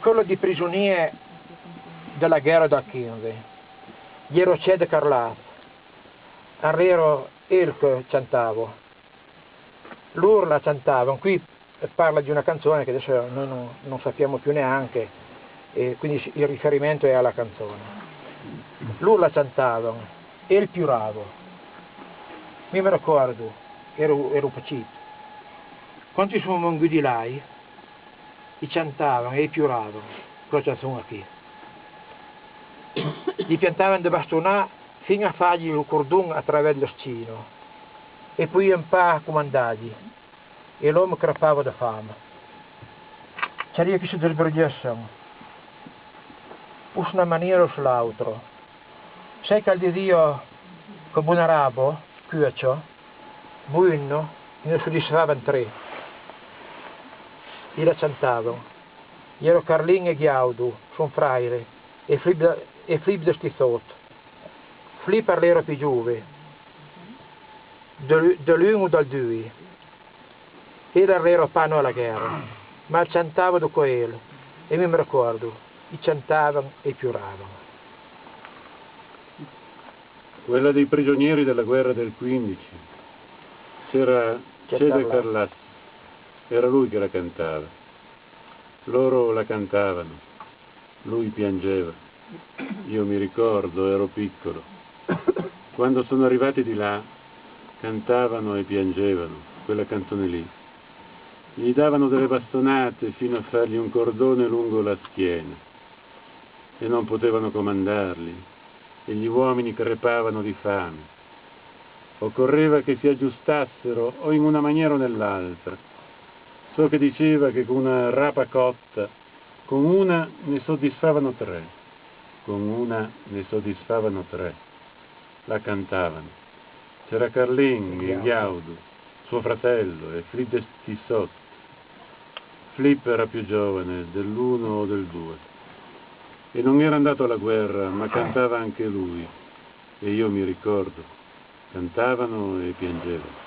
quello di prigionieri della guerra del 15. Ero c'è di Carlat, ero il che cantavo, loro la cantavano, qui parla di una canzone che adesso noi non sappiamo più neanche, e quindi il riferimento è alla canzone. Loro la cantavano, e il più bravo, mi ricordo, ero piccino, quando siamo venuti di là, i cantavano e i più bravo, quella canzone qui. Gli piantavano da bastonare fino a fargli il cordone attraverso lo scino e poi un po' comandati e l'uomo crepava da fame. C'era che si sbrigessero, una maniera o sull'altra. Sai che al di Dio come un arabo, cuocio, buono, ne soddisfavano tre. E la cantavano. Ero Carlin e Ghiaudu, son fraire, e Flip de Stizot. Flip parlero più giove, dell'uno o del due. Era vero panno alla guerra, ma cantavo da quello, e mi ricordo, i cantavano e piuravano. Quella dei prigionieri della guerra del 15, c'era Cede Carlas, era lui che la cantava. Loro la cantavano, lui piangeva. Io mi ricordo, ero piccolo. Quando sono arrivati di là, cantavano e piangevano, quella canzone lì. Gli davano delle bastonate fino a fargli un cordone lungo la schiena e non potevano comandarli e gli uomini crepavano di fame. Occorreva che si aggiustassero o in una maniera o nell'altra. So che diceva che con una rapa cotta, con una ne soddisfavano tre, con una ne soddisfavano tre. La cantavano. C'era Carlin e Ghiaudu, suo fratello, e Flip de Stizot. Flip era più giovane, dell'1 o del 2. E non era andato alla guerra, ma cantava anche lui. E io mi ricordo, cantavano e piangevano.